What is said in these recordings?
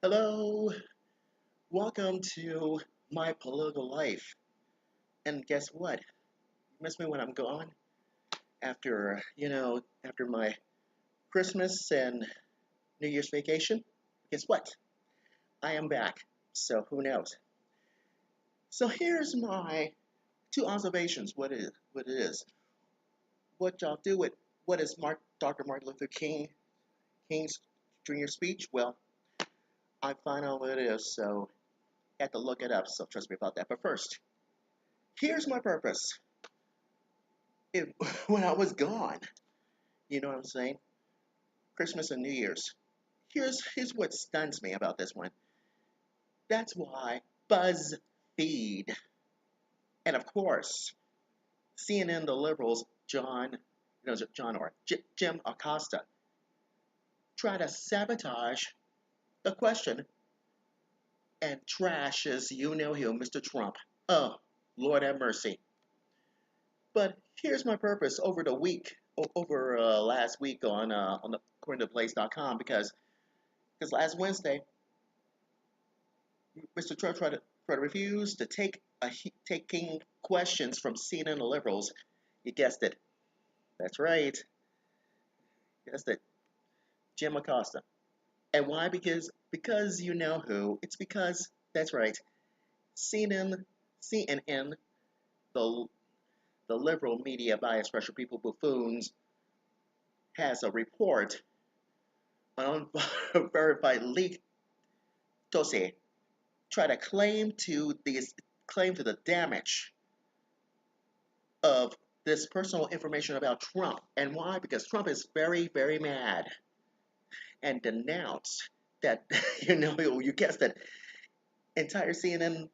Hello, welcome to my political life. And guess what? You miss me when I'm gone? After my Christmas and New Year's vacation? Guess what? I am back. So who knows? So here's my two observations. What y'all do with what is Dr. Martin Luther King's Jr. speech? Well, I find out what it is, so I had to look it up. So trust me about that. But first, here's my purpose. If when I was gone, you know what I'm saying? Christmas and New Year's. Here's what stuns me about this one. That's why BuzzFeed and of course CNN, the liberals, Jim Acosta, try to sabotage the question and trashes you know who, Mr. Trump. Oh, Lord have mercy. But here's my purpose over the week, over last week on the according to place.com because last Wednesday Mr. Trump tried to refuse to taking questions from CNN and the liberals. You guessed it. That's right. Guessed it. Jim Acosta. And why? Because you know who. It's because that's right. CNN, the the liberal media bias pressure people buffoons, has a report on unverified leak dossier. Try to claim to the damage of this personal information about Trump. And why? Because Trump is very, very mad and denounced that, you guessed it, entire CNN,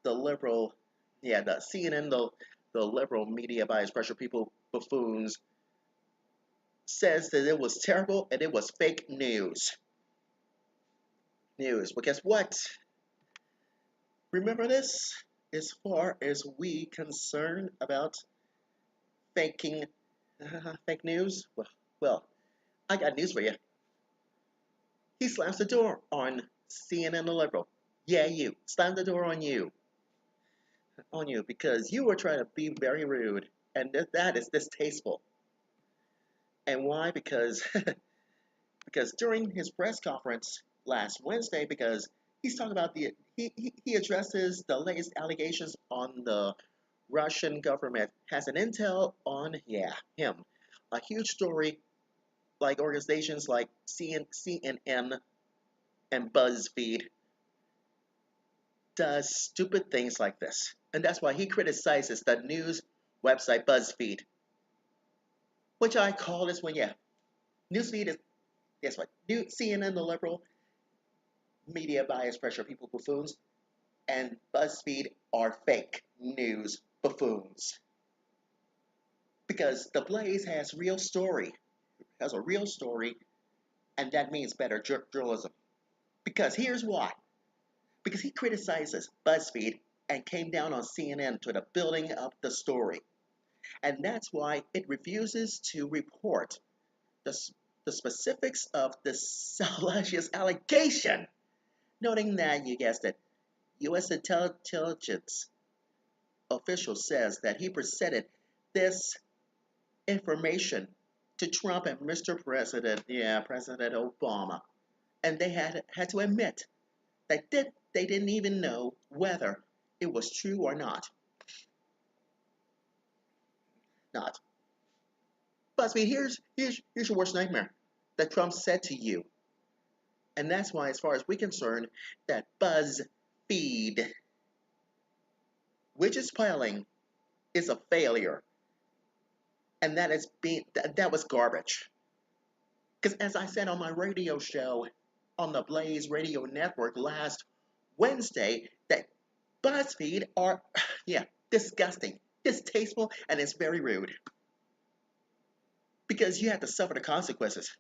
the liberal, the CNN, the liberal media bias pressure people, buffoons, says that it was terrible and it was fake news. But guess what? Remember this? As far as we concerned about faking fake news, well, I got news for you. He slams the door on CNN the liberal. Yeah, you. Slam the door on you, because you were trying to be very rude, and that is distasteful. And why? Because because during his press conference last Wednesday, because he's talking about he addresses the latest allegations on the Russian government has an intel on him, a huge story like organizations like CNN and BuzzFeed does stupid things like this. And that's why he criticizes the news website BuzzFeed, which I call this one, Newsfeed is, guess what? CNN, the liberal media bias pressure people buffoons, and BuzzFeed are fake news buffoons. Because The Blaze has a real story, and that means better journalism. Because here's why. Because he criticizes BuzzFeed and came down on CNN to the building up the story. And that's why it refuses to report the, the specifics of the salacious allegation, noting that, you guessed it, U.S. intelligence official says that he presented this information to Trump and Mr. President, President Obama, and they had to admit that they didn't even know whether it was true or not. Not. BuzzFeed, here's your worst nightmare that Trump said to you. And that's why, as far as we're concerned, that BuzzFeed, which is piling, is a failure. And that was garbage. Because as I said on my radio show on the Blaze Radio Network last Wednesday, that BuzzFeed are, disgusting, distasteful, and it's very rude. Because you have to suffer the consequences.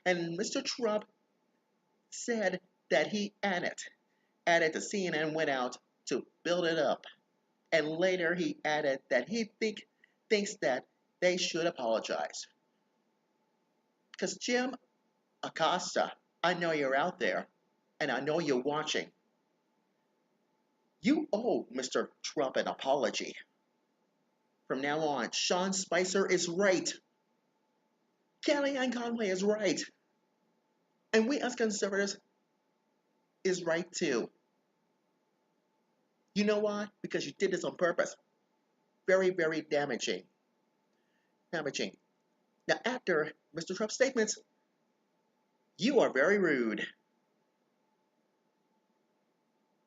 And Mr. Trump said that he added to CNN, went out to build it up. And later he added that he thinks that they should apologize. Because Jim Acosta I know you're out there, and I know you're watching. You owe Mr. Trump an apology. From now on, Sean Spicer is right. Kellyanne Conway is right. And we as conservatives is right too. You know why? Because you did this on purpose. Very, very damaging. Damaging. Now, after Mr. Trump's statements, you are very rude.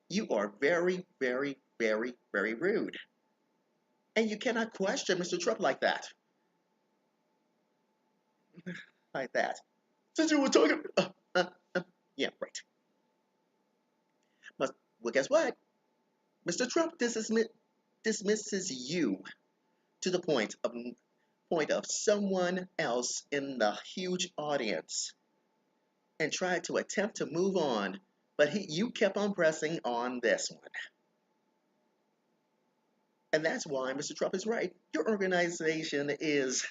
You are very, very, very, very rude. And you cannot question Mr. Trump like that. Like that. Since you were talking. Yeah, right. But, well, guess what? Mr. Trump dismisses you to the point of someone else in the huge audience and tried to attempt to move on, but you kept on pressing on this one. And that's why Mr. Trump is right. Your organization is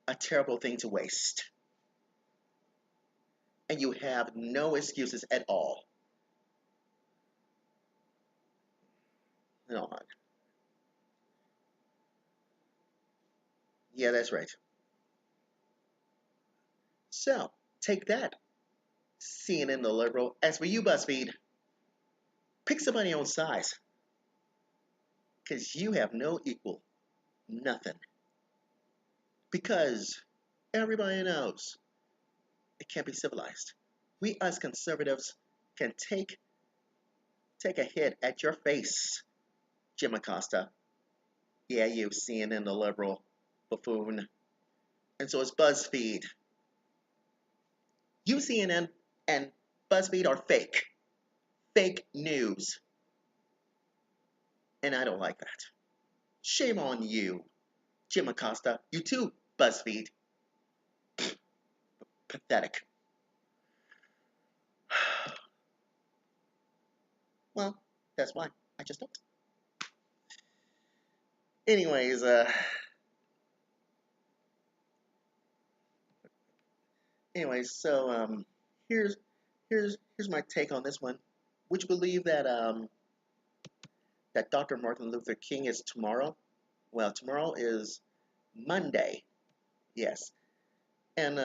a terrible thing to waste. And you have no excuses at all. No. Yeah, that's right. So, take that, CNN the liberal. As for you, BuzzFeed, pick somebody on size, because you have no equal. Nothing. Because everybody knows it can't be civilized. We as conservatives can take a hit at your face, Jim Acosta. Yeah, you CNN the liberal buffoon. And so is BuzzFeed. You CNN and BuzzFeed are fake. Fake news. And I don't like that. Shame on you, Jim Acosta. You too, BuzzFeed. Pathetic. Well, that's why. I just don't. Anyways, so here's here's my take on this one. Would you believe that Dr. Martin Luther King is tomorrow? Well, tomorrow is Monday. Yes, and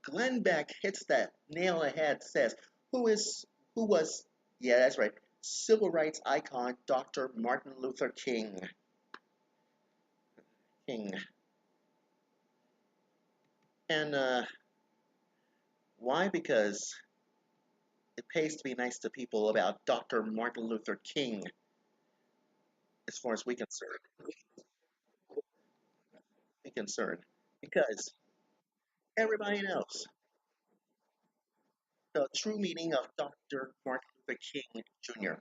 Glenn Beck hits that nail on the head. Says who was, yeah, that's right, civil rights icon Dr. Martin Luther King. King. And why? Because it pays to be nice to people about Dr. Martin Luther King, as far as we concerned, because everybody knows the true meaning of Dr. Martin Luther King Jr.,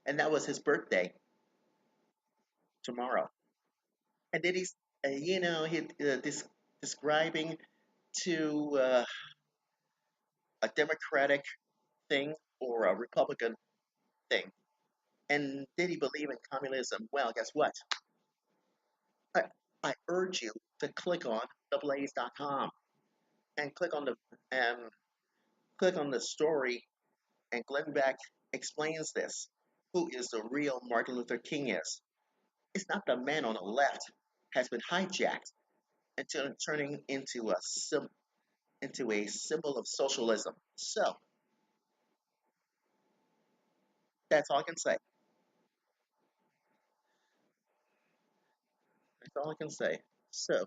and that was his birthday tomorrow. And then he's, he describing to a Democratic thing or a Republican thing. And did he believe in communism? Well, guess what? I, I urge you to click on theblaze.com and and click on the story, and Glenn Beck explains this. Who is the real Martin Luther King is? It's not the man on the left has been hijacked until turning into a symbol of socialism. So that's all I can say. That's all I can say. So,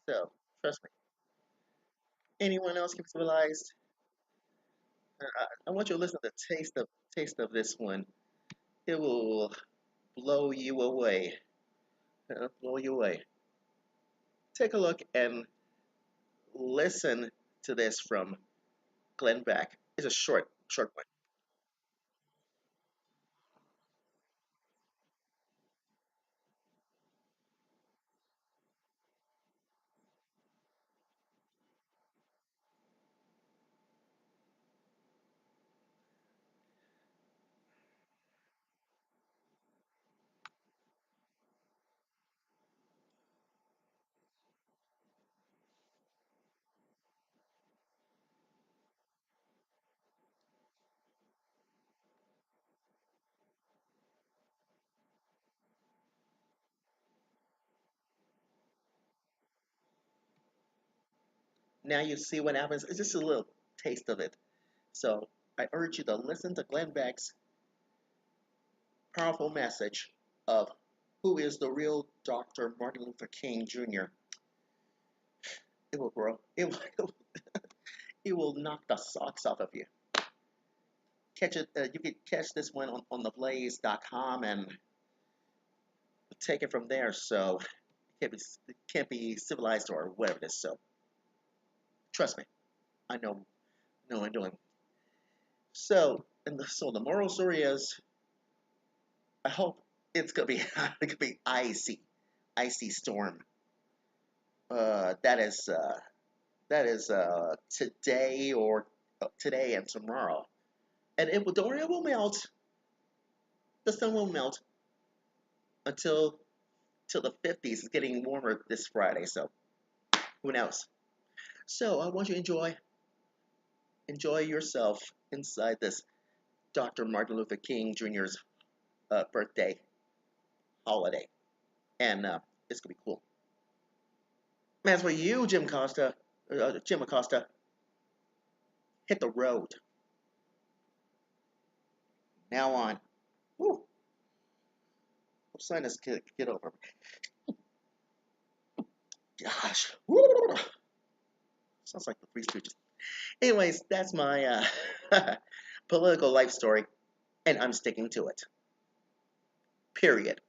so, trust me. Anyone else can civilized? I want you to listen to the taste of this one. It will blow you away. Blow you away. Take a look and listen to this from Glenn Beck. It's a short one. Now you see what happens. It's just a little taste of it. So I urge you to listen to Glenn Beck's powerful message of who is the real Dr. Martin Luther King Jr. It will grow. It will knock the socks off of you. Catch it. You can catch this one on theblaze.com and take it from there. So it can't be civilized or whatever it is. So trust me, I know I'm doing. So the moral story is, I hope it's gonna be it could be icy storm. That is today and tomorrow, and it will don't worry, it will melt. The sun will melt until till the 50s. It's getting warmer this Friday, so who knows? So I want you to enjoy yourself inside this Dr. Martin Luther King Jr.'s birthday holiday, and it's gonna be cool. As for you, Jim Acosta, hit the road. Now on. Woo. Sinus get over. Gosh. Woo. Sounds like the Three Stooges. Anyways, that's my political life story, and I'm sticking to it. Period.